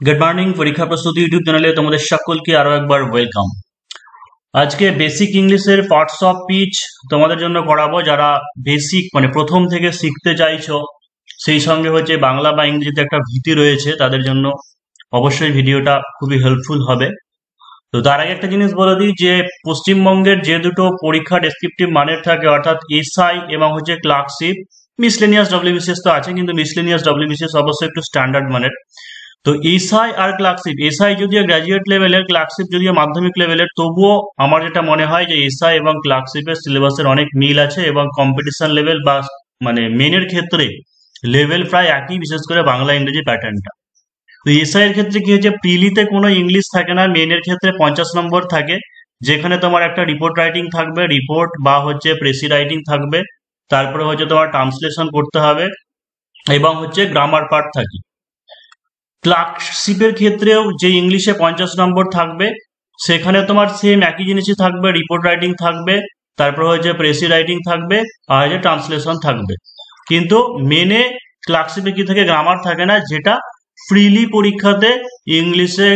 Good morning. পরীক্ষা প্রস্তুতি YouTube চ্যানেলে তোমাদের সকলকে আরো একবার ওয়েলকাম। আজকে বেসিক ইংলিশের পার্টস অফ স্পিচ তোমাদের জন্য করাবো, যারা বেসিক মানে প্রথম থেকে শিখতে চাইছো, সেই সঙ্গে হচ্ছে বাংলা বা ইংরেজিতে একটা ভীতি রয়েছে, তাদের জন্য অবশ্যই ভিডিওটা খুবই হেল্পফুল হবে। তো তার আগে একটা জিনিস বলে দিই যে পশ্চিমবঙ্গের যে দুটো পরীক্ষা ডেসক্রিপটিভ মানের থাকে, অর্থাৎ এসআই এবং হচ্ছে ক্লার্কশিপ, মিসলেনিয়াস ডব্লিউবিসিএস তো আছে, কিন্তু মিসলেনিয়াস ডব্লিউবিসিএস অবশ্যই একটু স্ট্যান্ডার্ড মানের। তো এসআই আর ক্লার্কশিপ, এসআই যদিও গ্র্যাজুয়েট লেভেলের, ক্লার্কশিপ যদিও মাধ্যমিক লেভেলের, তবুও আমার যেটা মনে হয় যে এসআই এবং ক্লার্কশিপের সিলেবাসের অনেক মিল আছে এবং কম্পিটিশন লেভেল বা মানে মেনের ক্ষেত্রে লেভেল প্রায় একই, বিশেষ করে বাংলা ইংরেজি প্যাটার্নটা। তো এসআই এর ক্ষেত্রে কি হচ্ছে, প্রিলিতে কোনো ইংলিশ থাকে না, মেনের ক্ষেত্রে 50 নম্বর থাকে, যেখানে তোমার একটা রিপোর্ট রাইটিং থাকবে, রিপোর্ট বা হচ্ছে প্রেসি রাইটিং থাকবে, তারপরে হচ্ছে তোমার ট্রান্সলেশন করতে হবে এবং হচ্ছে গ্রামার পার্ট থাকে। ক্লার্কশিপের ক্ষেত্রেও যে ইংলিশে 50 নম্বর থাকবে, সেখানে তোমার সেম একই জিনিসই থাকবে, রিপোর্ট রাইটিং থাকবে, তারপর হচ্ছে প্রেসি রাইটিং থাকবে আর হচ্ছে ট্রান্সলেশন থাকবে। কিন্তু মেনে ক্লার্কশিপে কি থাকে, গ্রামার থাকে না, যেটা ফ্রিলি পরীক্ষাতে ইংলিশে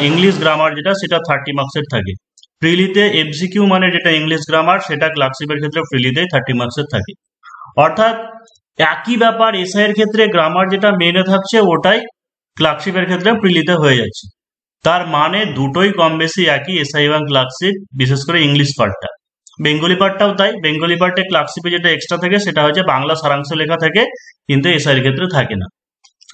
ইংলিশ গ্রামার যেটা, সেটা 30 মার্কসের থাকে। ফ্রিলিতে এমসিকিউ মানে যেটা ইংলিশ গ্রামার, সেটা ক্লার্কশিপের ক্ষেত্রে ফ্রিলিতে 30 মার্কসের থাকে। অর্থাৎ একই ব্যাপার, এসআই এর ক্ষেত্রে গ্রামার যেটা মেনে থাকছে ওটাই ক্লার্কশিপের ক্ষেত্রে প্রিলিতে হয়ে যাচ্ছে। তার মানে দুটোই কম বেশি একই, এসআই এবং ক্লার্কশিপ, বিশেষ করে ইংলিশ পার্টটা। বেঙ্গলি পার্টটাও তাই, বেঙ্গলি পার্টে ক্লার্কশিপে যেটা এক্সট্রা থাকে সেটা হচ্ছে বাংলা সারাংশ লেখা থাকে, কিন্তু এসআই এর ক্ষেত্রে থাকে না।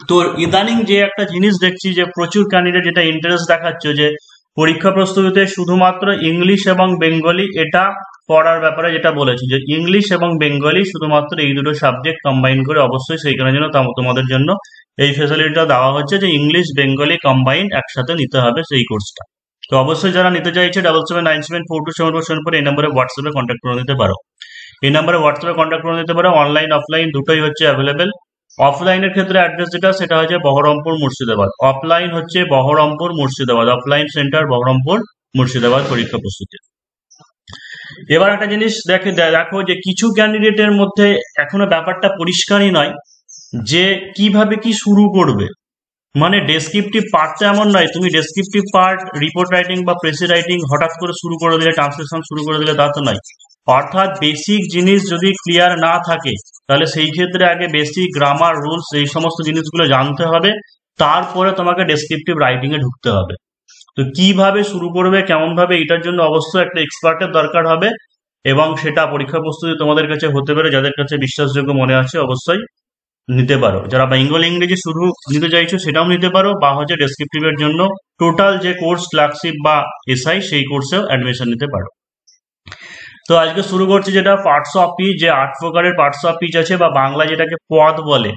তো ইদানিং যে একটা জিনিস দেখছি যে প্রচুর ক্যান্ডিডেট যেটা ইন্টারেস্ট দেখাচ্ছে যে পরীক্ষা প্রস্তুতিতে শুধুমাত্র ইংলিশ এবং বেঙ্গলি এটা পড়ার ব্যাপারে যেটা বলেছি, যে ইংলিশ এবং বেঙ্গলি শুধুমাত্র এই দুটো সাবজেক্ট কম্বাইন করে, অবশ্যই সেইখানের জন্য তোমাদের জন্য এই ফেসিলিটিটা দেওয়া হচ্ছে যে ইংলিশ বেঙ্গলি কম্বাইন একসাথে নিতে হবে সেই কোর্সটা। তো অবশ্যই যারা নিতে চাইছে 7797427474 এই নম্বরে হোয়াটসঅ্যাপে কন্ট্যাক্ট করে নিতে পারো। এই নম্বরে হোয়াটসঅ্যাপে কন্ট্যাক্ট করে নিতে পারো। অনলাইন অফলাইন দুটোই হচ্ছে অ্যাভেলেবেল। অফলাইনের ক্ষেত্রে অ্যাড্রেস যেটা, সেটা হচ্ছে বহরমপুর মুর্শিদাবাদ। অফলাইন হচ্ছে বহরমপুর মুর্শিদাবাদ, অফলাইন সেন্টার বহরমপুর মুর্শিদাবাদ পরীক্ষা প্রস্তুতি। এবার একটা জিনিস দেখো যে কিছু ক্যান্ডিডেটের মধ্যে এখনো ব্যাপারটা পরিষ্কারই নয় যে কিভাবে কি শুরু করবে। মানে ডেসক্রিপটিভ পার্টটা এমন নয় তুমি ডেসক্রিপটিভ পার্ট, রিপোর্ট রাইটিং বা প্রেসি রাইটিং হঠাৎ করে শুরু করে দিলে, ট্রান্সলেশন শুরু করে দিলে, তা তো নয়। অর্থাৎ বেসিক জিনিস যদি ক্লিয়ার না থাকে, তাহলে সেই ক্ষেত্রে আগে বেসিক গ্রামার, রুলস, এই সমস্ত জিনিসগুলো জানতে হবে, তারপরে তোমাকে ডেসক্রিপটিভ রাইটিং এ ঢুকতে হবে। তো কিভাবে শুরু করবে, কেমন ভাবে, এটার জন্য অবশ্যই একটা এক্সপার্টের দরকার হবে, এবং সেটা পরীক্ষা প্রস্তুতি তোমাদের কাছে হতে পারে, যাদের কাছে বিশ্বাসযোগ্য মনে আছে অবশ্যই নিতে পারো। যারা বেঙ্গলি ইংরেজি শুরু নিতে চাইছো সেটাও নিতে পারো, বা হচ্ছে ডেসক্রিপটিভের জন্য টোটাল যে কোর্স ক্লার্কশিপ বা এসআই, সেই কোর্সেও অ্যাডমিশন নিতে পারো। তো আজকে শুরু করছি যেটা পার্টস অফ স্পিচ, যে 8 প্রকারের পার্টস অফ স্পিচ আছে, বা বাংলা যেটাকে পদ বলে,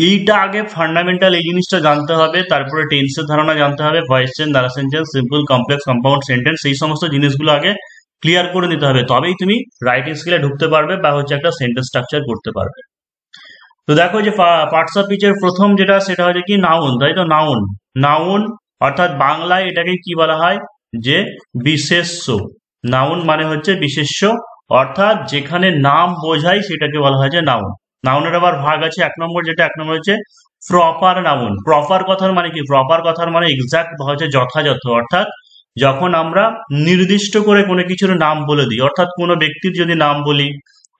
এইটা আগে ফান্ডামেন্টাল এই জিনিসটা জানতে হবে। তারপরে টেন্সের ধারণা জানতে হবে, ভয়েস চেঞ্জ, দ্বারা sentence, simple, complex, compound sentence, এই সমস্ত জিনিসগুলো আগে ক্লিয়ার করে নিতে হবে, তবেই তুমি রাইটিং স্কিলে ঢুকতে পারবে বা হচ্ছে একটা সেন্টেন্স স্ট্রাকচার করতে পারবে। তো দেখো যে পার্টস অফ স্পিচের প্রথম যেটা, সেটা হচ্ছে কি নাউন, তাই তো। নাউন, নাউন অর্থাৎ বাংলায় এটাকে কি বলা হয়, যে বিশেষ্য। নাউন মানে হচ্ছে বিশেষ্য, অর্থাৎ যেখানে নাম বোঝায় সেটাকে বলা হয় যে নাউন। নাউনের আবার ভাগ আছে, এক নম্বর যেটা, এক নম্বর হচ্ছে প্রপার নাউন। প্রপার কথার মানে কি, প্রপার কথার মানে এক্সাক্ট বা হচ্ছে যথাযথ, অর্থাৎ যখন আমরা নির্দিষ্ট করে কোনো কিছুর নাম বলে দিই, অর্থাৎ কোনো ব্যক্তির যদি নাম বলি,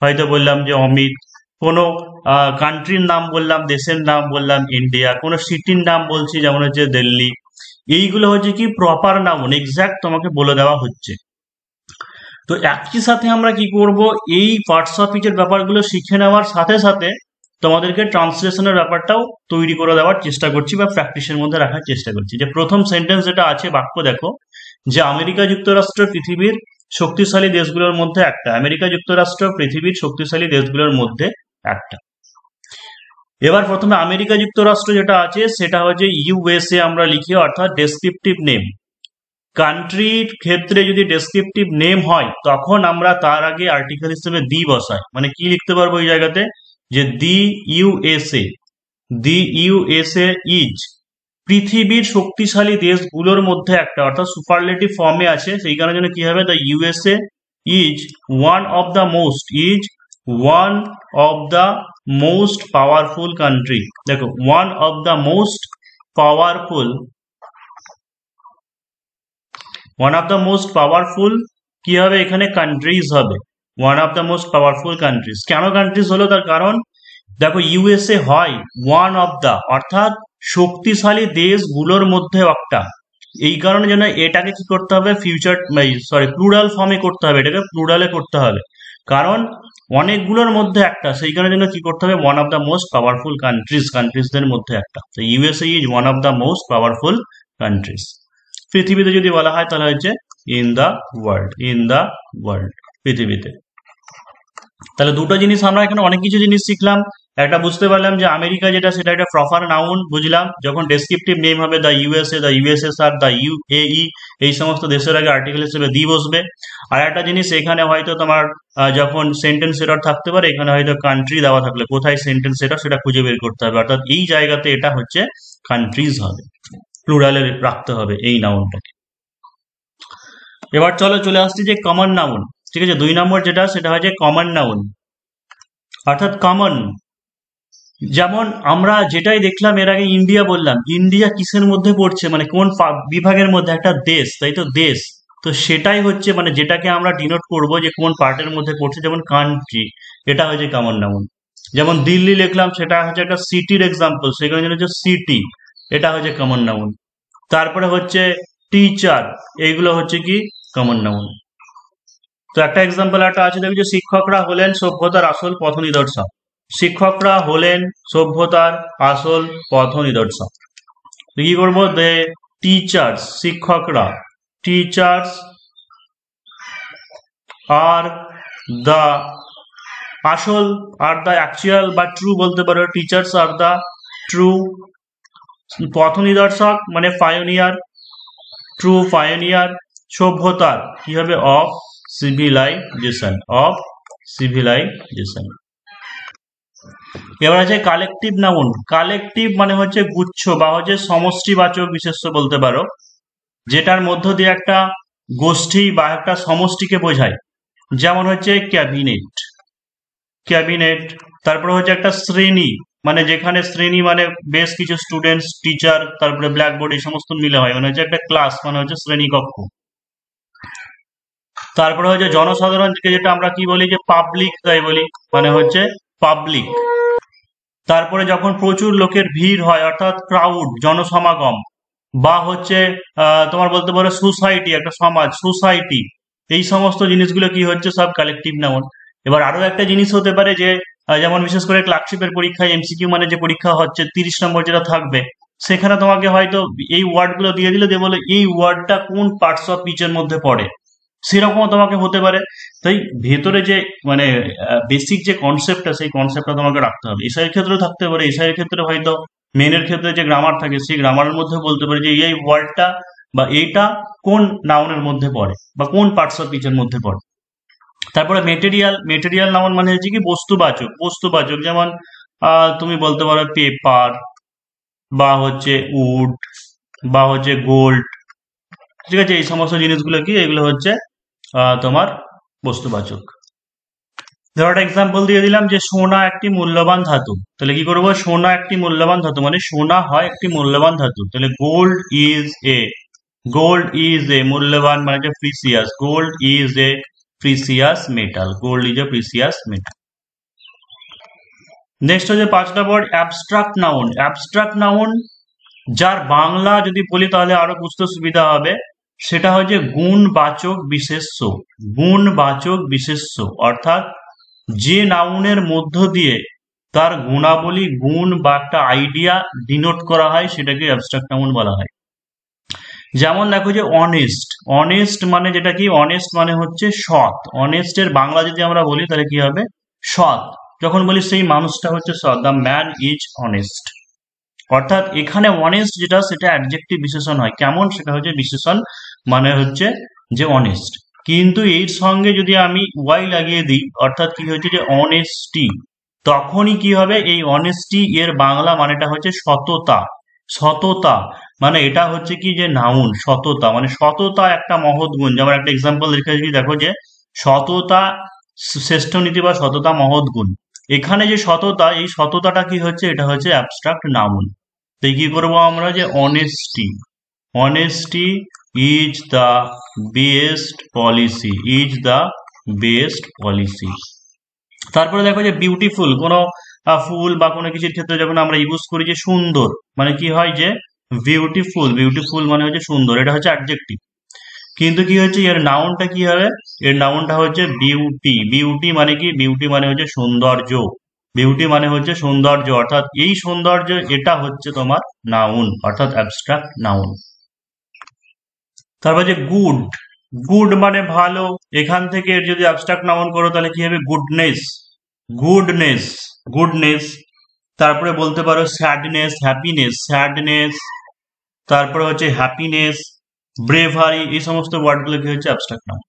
হয়তো বললাম যে অমিত, কোনো কান্ট্রির নাম বললাম, দেশের নাম বললাম ইন্ডিয়া, কোনো সিটির নাম বলছি যেমন হচ্ছে দিল্লি, এইগুলো হচ্ছে কি প্রপার নাউন, এক্সাক্ট তোমাকে বলে দেওয়া হচ্ছে। তো একই সাথে আমরা কি করব, এই পার্টস অফ স্পিচের ব্যাপারগুলো শিখে নেওয়ার সাথে সাথে তোমাদেরকে ট্রান্সলেশনের ব্যাপারটাও তৈরি করে দেওয়ার চেষ্টা করছি, বা প্র্যাকটিসের মধ্যে রাখার চেষ্টা করছি। যে প্রথম সেন্টেন্স যেটা আছে, বাক্য দেখো, যে আমেরিকা যুক্তরাষ্ট্র পৃথিবীর শক্তিশালী দেশগুলোর মধ্যে একটা। আমেরিকা যুক্তরাষ্ট্র পৃথিবীর শক্তিশালী দেশগুলোর মধ্যে একটা। এবার প্রথমে আমেরিকা যুক্তরাষ্ট্র যেটা আছে সেটা হচ্ছে ইউএসএ আমরা লিখি, অর্থাৎ ডেসক্রিপটিভ নেম। কান্ট্রির ক্ষেত্রে যদি ডেসক্রিপটিভ নেম হয়, তখন আমরা তার আগে আর্টিকেল হিসেবে দি বসাই। মানে কি লিখতে পারবো এই জায়গাতে, যে দি ইউএসএ, দি ইউএসএ ইজ পৃথিবীর শক্তিশালী দেশগুলোর মধ্যে একটা, অর্থাৎ সুপারলেটিভ ফর্মে আছে, সেই কারণে জন্য কি হবে, the USA is one of the most, is one of the most powerful country. দেখো, one of the most powerful, one of the most powerful কি হবে এখানে কান্ট্রিজ হবে, one of the most powerful countries. কেন countries হলো তার কারণ দেখো ইউএসএ হয় ওয়ান অফ দ্য অর্থাৎ শক্তিশালী দেশগুলোর মধ্যে একটা, এই কারণে যেন এটাকে কি করতে হবে ফিউচার সরি প্লুরাল ফর্মে করতে হবে, এটাকে প্লুরালে করতে হবে কারণ অনেকগুলোর মধ্যে একটা, সেই কারণে যেন কি করতে হবে one of the most powerful countries, কান্ট্রিজদের মধ্যে একটা। তো USA is one of the most powerful countries. পৃথিবীতে যদি বলা হয় তাহলে হচ্ছে in the world, in the world পৃথিবীতে। তাহলে দুটো জিনিস আমরা এখানে অনেক কিছু জিনিস শিখলাম। একটা বুঝতে পারলাম যে আমেরিকা যেটা সেটা একটা প্রপার নাউন বুঝলাম, যখন ডেসক্রিপটিভ নেম হবে the USA, the USSR, the UAE, এই সমস্ত দেশের আগে আর্টিকেল হিসেবে দি বসবে। আর একটা জিনিস এখানে হয়তো তোমার যখন সেন্টেন্স এরর থাকতে পারে, এখানে হয়তো কান্ট্রি দেওয়া থাকলে কোথায় সেন্টেন্স এরর সেটা খুঁজে বের করতে হবে, অর্থাৎ এই জায়গাতে এটা হচ্ছে কান্ট্রিজ হবে, প্লুরালে রাখতে হবে এই নাউনটাকে। এবার চলে আসছি যে কমন নাউন, ঠিক আছে, 2 নম্বর যেটা সেটা হচ্ছে কমন নাউন অর্থাৎ কমন। যেমন আমরা যেটাই দেখলাম এর আগে ইন্ডিয়া বললাম, ইন্ডিয়া কিসের মধ্যে পড়ছে মানে কোন বিভাগের মধ্যে, একটা দেশ, তাই তো দেশ, তো সেটাই হচ্ছে মানে যেটাকে আমরা ডিনোট করব যে কোন পার্টের মধ্যে পড়ছে, যেমন কান্ট্রি, এটা হচ্ছে কমন নাউন। যেমন দিল্লি লিখলাম সেটা হচ্ছে একটা সিটির এক্সাম্পল, সেখানে হচ্ছে সিটি, এটা হচ্ছে কমন নাউন। তারপরে হচ্ছে টিচার, এইগুলো হচ্ছে কি কমন নাউন। তো একটা এক্সাম্পল একটা আছে দেখি যে শিক্ষকরা হলেন সভ্যতার আসল পথ নিদর্শক, শিক্ষকরা হলেন সভ্যতার আসল পথ নিদর্শক। কি করবো, দে টিচার্স, শিক্ষকরা, টিচার্স আর দ্য আসল, আর দ্য অ্যাকচুয়াল বা ট্রু বলতে পারো, টিচার্স আর দ্য ট্রু, পথ নিদর্শক মানে পায়োনিয়ার, ট্রু পায়োনিয়ার, সভ্যতার কি হবে অফ সিভিলাইজেশন, অফ সিভিলাইজেশন। এবার আছে কালেকটিভ নাউন, কালেকটিভ মানে হচ্ছে গুচ্ছ বা হচ্ছে সমষ্টিবাচক বিশেষ্য বলতে পারো, যেটার মধ্য দিয়ে একটা গোষ্ঠী বা একটা সমষ্টিকে বোঝায়। যেমন হচ্ছে ক্যাবিনেট, ক্যাবিনেট। তারপরে হচ্ছে একটা শ্রেণী, মানে যেখানে শ্রেণী মানে বেশ কিছু স্টুডেন্টস, টিচার, তারপরে ব্ল্যাকবোর্ড এই সমস্ত মিলে হয়, মানে হচ্ছে একটা ক্লাস, মানে হচ্ছে শ্রেণীকক্ষ। তারপরে হচ্ছে জনসাধারণকে যেটা আমরা কি বলি যে পাবলিক, তাই বলি, মানে হচ্ছে পাবলিক। তারপরে যখন প্রচুর লোকের ভিড় হয় অর্থাৎ ক্রাউড, জনসমাগম, বা হচ্ছে তোমার বলতে পারো সোসাইটি, একটা সমাজ, সোসাইটি, এই সমস্ত জিনিসগুলো কি হচ্ছে সব কালেকটিভ নাউন। এবার আরো একটা জিনিস হতে পারে যে যেমন বিশেষ করে ক্লার্কশিপের পরীক্ষায় এমসিকিউ মানে যে পরীক্ষা হচ্ছে 30 নম্বর যেটা থাকবে, সেখানে তোমাকে হয়তো এই ওয়ার্ডগুলো দিয়ে দিলে দিয়ে বলে এই ওয়ার্ডটা কোন পার্টস অফ স্পিচের মধ্যে পড়ে, সেরকমও তোমাকে হতে পারে। তাই ভেতরে যে মানে বেসিক যে কনসেপ্টটা, সেই কনসেপ্টটা তোমাকে রাখতে হবে। এসআইয়ের ক্ষেত্রেও থাকতে পারে, এসআইয়ের ক্ষেত্রে হয়তো মেনের ক্ষেত্রে যে গ্রামার থাকে সেই গ্রামারের মধ্যে বলতে পারে যে এই ওয়ার্ডটা বা এইটা কোন নাউনের মধ্যে পড়ে বা কোন পার্টস অফ স্পিচের মধ্যে পড়ে। তারপরে মেটেরিয়াল, মেটেরিয়াল নাউন মানে হচ্ছে কি বস্তুবাচক, বস্তুবাচক। যেমন তুমি বলতে পারো পেপার বা হচ্ছে উড বা হচ্ছে গোল্ড, ঠিক আছে, এই সমস্ত জিনিসগুলো কি, এগুলো হচ্ছে তোমার বস্তুবাচক। ধরো একটা এক্সাম্পল দিয়ে দিলাম যে সোনা একটি মূল্যবান ধাতু, তাহলে কি করবো, সোনা একটি মূল্যবান ধাতু মানে সোনা হয় একটি মূল্যবান ধাতু, তাহলে গোল্ড ইজ এ মূল্যবান মানে যে precious, gold is a precious metal, gold is a precious metal. Next হচ্ছে 5 নম্বর অ্যাবস্ট্রাক্ট নাউন, অ্যাবস্ট্রাক্ট নাউন যার বাংলা যদি বলি তাহলে আরো বুঝতে সুবিধা হবে, সেটা হচ্ছে গুণবাচক বিশেষ্য, গুণবাচক বিশেষ্য অর্থাৎ যে নাউনের মধ্য দিয়ে তার গুণাবলী, গুণ বা একটা আইডিয়া ডিনোট করা হয় সেটাকে অ্যাবস্ট্রাক্ট নাউন বলা হয়। যেমন দেখো যে অনেস্ট, অনেস্ট মানে যেটা কি, অনেস্ট মানে হচ্ছে সৎ, অনেস্টের বাংলা যদি আমরা বলি তাহলে কি হবে সৎ, যখন বলি সেই মানুষটা হচ্ছে সৎ, দ্য ম্যান ইজ অনেস্ট। অর্থাৎ এখানে অনেস্ট যেটা সেটা অ্যাডজেক্টিভ বিশেষণ হয়, কেমন, সেটা হচ্ছে বিশেষণ মানে হচ্ছে যে অনেস্ট। কিন্তু এর সঙ্গে যদি আমি ওয়াই লাগিয়ে দিই অর্থাৎ কি হচ্ছে যে অনেস্টি, তখনই কি হবে, এই অনেস্টি এর বাংলা মানেটা হচ্ছে সততা, সততা মানে এটা হচ্ছে কি যে নাউন, সততা মানে সততা একটা মহৎ গুণ। যেমন একটা এক্সাম্পল লিখেছি দেখো যে সততা শ্রেষ্ঠ নীতি বা সততা মহৎ গুণ, এখানে যে সততা, এই সততাটা কি হচ্ছে, এটা হচ্ছে অ্যাবস্ট্রাক্ট নাউন। তো কি করবো আমরা, যে honesty, honesty is the best policy, is the best policy. তারপরে দেখো যে বিউটিফুল, কোনো ফুল বা কোনো কিছুর ক্ষেত্রে যখন আমরা ইউজ করি যে সুন্দর, মানে কি হয় যে বিউটিফুল, বিউটিফুল মানে হচ্ছে সুন্দর, এটা হচ্ছে অ্যাডজেক্টিভ। কিন্তু কি হচ্ছে এর নাউনটা কি হবে, এর নাউনটা হচ্ছে বিউটি। বিউটি মানে কি, বিউটি মানে হচ্ছে সৌন্দর্য, বিউটি মানে হচ্ছে সৌন্দর্য, অর্থাৎ এই সৌন্দর্য এটা হচ্ছে তোমার নাউন, অর্থাৎ অ্যাবস্ট্রাক্ট নাউন। তারপর যে গুড, গুড মানে ভালো, এখান থেকে এর যদি অ্যাবস্ট্রাক্ট নাউন করো তাহলে কি হবে, গুডনেস, গুডনেস, গুডনেস। তারপরে বলতে পারো স্যাডনেস, হ্যাপিনেস, স্যাডনেস। তারপরে হচ্ছে হ্যাপিনেস, ব্রেভারি, এই সমস্ত ওয়ার্ডগুলো কি হচ্ছে অ্যাবস্ট্রাক্ট নাউন।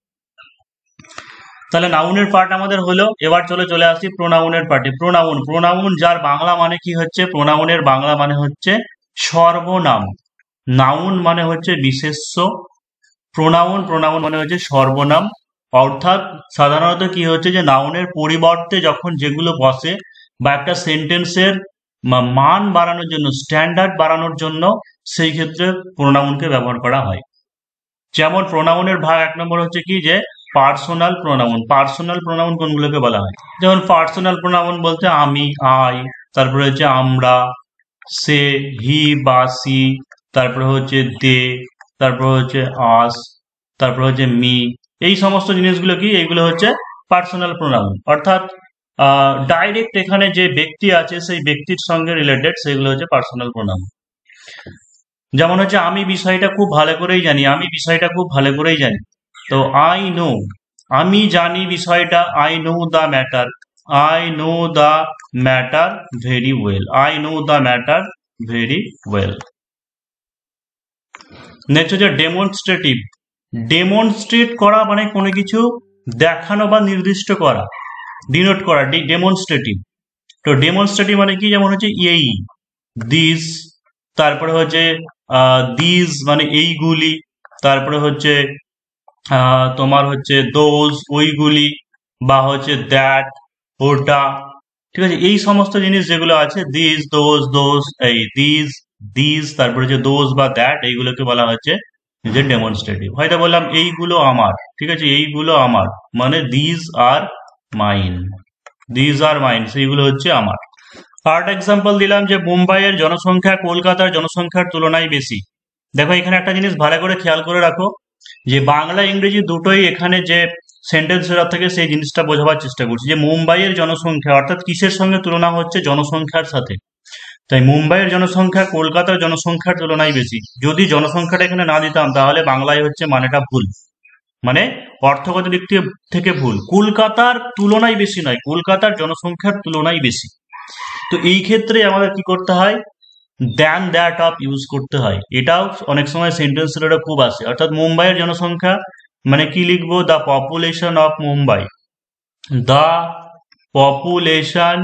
তাহলে নাউনের পার্ট আমাদের হলো। এবার চলে আসি প্রোনাউনের পার্টে। প্রোনাউন, প্রোনাউন যার বাংলা মানে কি হচ্ছে, প্রোনাউনের বাংলা মানে হচ্ছে সর্বনাম। নাউন মানে হচ্ছে বিশেষ্য, প্রোনাউন, প্রোনাউন মানে হচ্ছে সর্বনাম। অর্থাৎ সাধারণত কি হচ্ছে যে নাউনের পরিবর্তে যখন যেগুলো বসে বা একটা সেন্টেন্সের মান বাড়ানোর জন্য, স্ট্যান্ডার্ড বাড়ানোর জন্য, সেই ক্ষেত্রে প্রোনাউনকে ব্যবহার করা হয়। যেমন প্রোনাউনের ভাগ 1 নম্বর হচ্ছে কি, যে পার্সোনাল প্রোনাউন। পার্সোনাল প্রোনাউন কোনগুলোকে বলা হয়, যেমন পার্সোনাল প্রোনাউন বলতে আমি, আই, তারপরে হচ্ছে আমরা, সে, হি বা সি, তারপরে হচ্ছে দে, তারপরে হচ্ছে আস, তারপরে হচ্ছে মি। এই সমস্ত জিনিসগুলো কি, এইগুলো হচ্ছে পার্সোনাল প্রোনাউন, অর্থাৎ ডাইরেক্ট এখানে যে ব্যক্তি আছে সেই ব্যক্তির সঙ্গে রিলেটেড, সেগুলো হচ্ছে পার্সোনাল প্রোনাউন। যেমন হচ্ছে আমি বিষয়টা খুব ভালো করেই জানি, আমি বিষয়টা খুব ভালো করেই জানি। তো আই নো, আমি জানি বিষয়টা, I know the matter, I know the matter very well, I know the matter very well. Next হচ্ছে ডেমনস্ট্রেটিভ। ডেমনস্ট্রেট করা মানে কোনো কিছু দেখানো বা নির্দিষ্ট করা, ডিনোট করা, ডেমনস্ট্রেটিভ। তো ডেমনস্ট্রেটিভ মানে কি, যেমন হচ্ছে এই, দিস, তারপরে হচ্ছে দিস মানে এইগুলি, তারপরে হচ্ছে তোমার হচ্ছে দোজ ওইগুলি, বা হচ্ছে দ্যাট ওটা, ঠিক আছে। এই সমস্ত জিনিস যেগুলো আছে, দিস, দোজ, এই দিস, দিস, তারপরে যে দোজ বা দ্যাট, এইগুলোকে বলা হচ্ছে যে ডেমনস্ট্রেটিভ। হয়তো বললাম এইগুলো আমার, ঠিক আছে, এইগুলো আমার, মানে this are mine, this are mine, সেইগুলো হচ্ছে আমার। আরেকটা এক্সাম্পল দিলাম যে মুম্বাইয়ের জনসংখ্যা কলকাতার জনসংখ্যার তুলনায় বেশি। দেখো এখানে একটা জিনিস ভালো করে খেয়াল করে রাখো, যে বাংলা ইংরেজি দুটোই এখানে যে সেন্টেন্স সেটআপ থেকে সেই জিনিসটা বোঝাবার চেষ্টা করছি, যে মুম্বাইয়ের জনসংখ্যা অর্থাৎ কিসের সঙ্গে তুলনা হচ্ছে, জনসংখ্যার সাথে। তাই মুম্বাইয়ের জনসংখ্যা কলকাতার জনসংখ্যার তুলনায় বেশি। যদি জনসংখ্যাটা এখানে না দিতাম তাহলে বাংলায় হচ্ছে মানেটা ভুল, মানে অর্থগত দিক থেকে ভুল। কলকাতার তুলনায় বেশি নয়, কলকাতার জনসংখ্যার তুলনায় বেশি। তো এই ক্ষেত্রে আমাদের কি করতে হয়, দ্যান দ্যাট অফ ইউজ করতে হয়। এটাও অনেক সময় সেন্টেন্স এটা খুব আসে, অর্থাৎ মুম্বাইয়ের জনসংখ্যা মানে কি লিখবো, the population of Mumbai, the population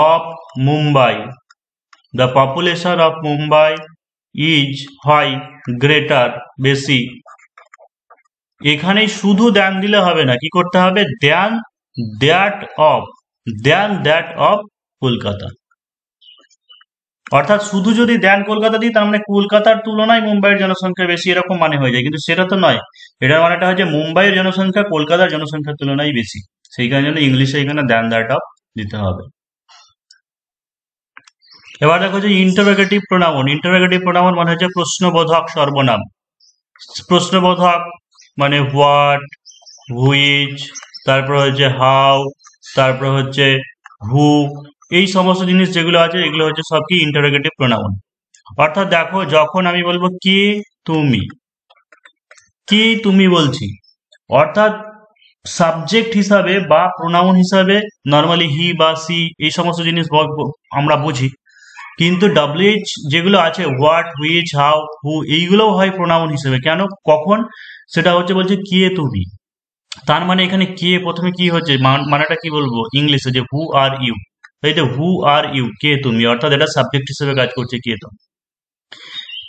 of Mumbai, the population of Mumbai is হয় গ্রেটার, বেশি। এখানে শুধু দ্যান দিলে হবে না, কি করতে হবে, than that of, than that of Kolkata. অর্থাৎ শুধু যদি দেন কলকাতা দিই, তার মানে কলকাতার তুলনায় মুম্বাইয়ের জনসংখ্যা বেশি, এরকম মানে হয়ে যায়, কিন্তু সেটা তো নয়। এটার মানেটা হচ্ছে মুম্বাইয়ের জনসংখ্যা কলকাতার জনসংখ্যার তুলনায় বেশি, সেই কারণে ইংলিশে এখানে দ্যান দ্যাট অফ দিতে হবে। এবার দেখো যে ইন্টারোগেটিভ প্রোনাউন। ইন্টারোগেটিভ প্রোনাউন মানে হচ্ছে প্রশ্নবোধক সর্বনাম। প্রশ্নবোধক মানে হোয়াট, হুইচ, তারপর হচ্ছে হাউ, তারপর হচ্ছে হু, এই সমস্ত জিনিস যেগুলো আছে এগুলো হচ্ছে সব কি ইন্টারোগেটিভ প্রোনাউন। অর্থাৎ দেখো যখন আমি বলবো কে তুমি, কে তুমি বলছি, অর্থাৎ সাবজেক্ট হিসাবে বা প্রোনাউন হিসাবে নর্মালি হি বা সি এই সমস্ত জিনিস আমরা বুঝি, কিন্তু ডব্লিউএইচ যেগুলো আছে, হোয়াট, হুইচ, হাউ, হু, এইগুলোও হয় প্রোনাউন হিসেবে। কেন, কখন, সেটা হচ্ছে বলছে কে তুমি। তার মানে এখানে কে প্রথমে কি হচ্ছে, মানেটা কি বলবো ইংলিশে, যে হু আর ইউ, তাই তো, হু আর ইউ, কে তুমি, অর্থাৎ এটা সাবজেক্ট হিসেবে কাজ করছে কে তুমি।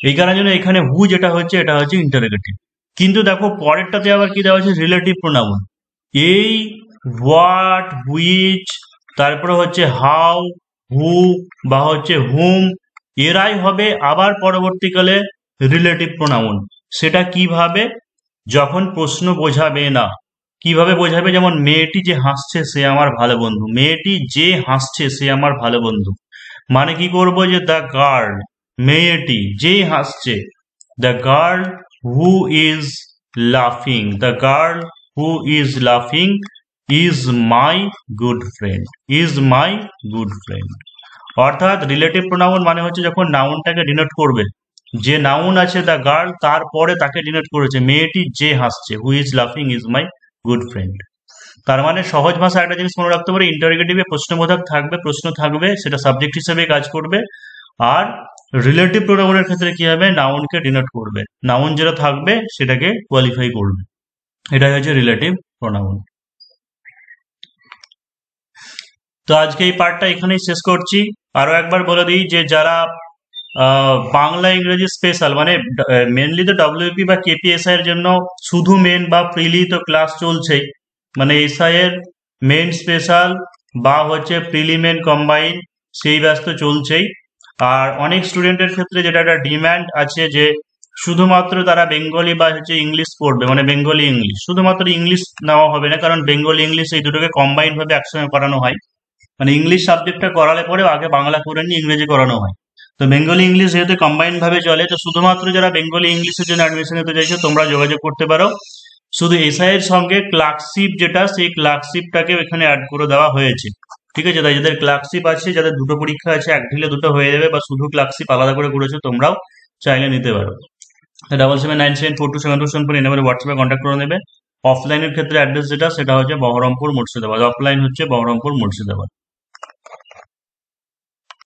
এই কারণের জন্য এখানে হু যেটা হচ্ছে এটা হচ্ছে ইন্টারোগেটিভ। কিন্তু দেখো পরেরটাতে আবার কি দেওয়া হচ্ছে, রিলেটিভ প্রোনাউন। এই হোয়াট, হুইচ, তারপরে হচ্ছে হাউ, হু বা হচ্ছে হুম, এরাই হবে আবার পরবর্তীকালে রিলেটিভ প্রোনাউন। সেটা কিভাবে? যখন প্রশ্ন বোঝাবে না। কিভাবে বোঝাবে? যেমন মেয়েটি যে হাসছে সে আমার ভালো বন্ধু, মেয়েটি যে হাসছে সে আমার ভালো বন্ধু। মানে কি করব? যে দ্য গার্ল, মেয়েটি যে হাসছে, দ্য গার্ল হু ইজ লাফিং, দ্য গার্ল হু ইজ লাফিং is my good friend, is my good friend. অর্থাৎ রিলেটিভ প্রোনাউন মানে হচ্ছে যখন নাউনটাকে ডিনোট করবে, যে নাউন আছে দ্য গার্ল, তারপরে তাকে ডিনোট করেছে, মেয়েটি যে হাসছে, হু ইজ লাফিং ইজ মাই গুড ফ্রেন্ড। তার মানে সহজ ভাষা একটা জিনিস মনে রাখতে পারে, ইন্টারোগেটিভে প্রশ্নবোধক থাকবে, প্রশ্ন থাকবে, সেটা সাবজেক্ট হিসেবে কাজ করবে। আর রিলেটিভ প্রোনাউনের ক্ষেত্রে কি হবে? নাউনকে ডিনোট করবে, নাউন যেটা থাকবে সেটাকে কোয়ালিফাই করবে। এটাই হচ্ছে রিলেটিভ প্রোনাউন। তো আজকে এই পার্টটা এখানেই শেষ করছি। আরো একবার বলে দিই যে যারা বাংলা ইংরেজি স্পেশাল মানে মেনলি তো ডব্লিউপি বা কেপিএসআই এর জন্য শুধু মেন বা প্রিলি তো ক্লাস চলছেই, মানে এসআই এর মেন স্পেশাল বা হচ্ছে প্রিলিমেন কম্বাইন সেই ব্যাচ তো চলছেই। আর অনেক স্টুডেন্টের ক্ষেত্রে যেটা একটা ডিম্যান্ড আছে যে শুধুমাত্র তারা বেঙ্গলি বা হচ্ছে ইংলিশ পড়বে, মানে বেঙ্গলি ইংলিশ, শুধুমাত্র ইংলিশ নেওয়া হবে না, কারণ বেঙ্গলি ইংলিশ এই দুটোকে কম্বাইন্ড ভাবে একসঙ্গে করানো হয়। মানে ইংলিশ সাবজেক্টটা করালে পরে আগে বাংলা করে নিয়ে ইংরেজি করানো হয়। তো বেঙ্গলি ইংলিশ যেহেতু কম্বাইন্ড ভাবে চলে, তো শুধুমাত্র যারা বেঙ্গলি ইংলিশের জন্য অ্যাডমিশন নিতে চাইছো তোমরা যোগাযোগ করতে পারো। শুধু এসআই এর সঙ্গে ক্লার্কশিপ যেটা, সেই ক্লার্কশিপটাকে এখানে অ্যাড করে দেওয়া হয়েছে। ঠিক আছে, তাই যাদের ক্লার্কশিপ আছে, যাদের দুটো পরীক্ষা আছে, এক ঢিলে দুটো হয়ে যাবে, বা শুধু ক্লার্কশিপ আলাদা করে করেছো তোমরাও চাইলে নিতে পারো। 77974274 এই নাম্বারে হোয়াটসঅ্যাপে কন্ট্যাক্ট করে নেবে। অফলাইনের ক্ষেত্রে অ্যাড্রেস যেটা সেটা হচ্ছে বহরমপুর মুর্শিদাবাদ, অফলাইন হচ্ছে বহরমপুর মুর্শিদাবাদ।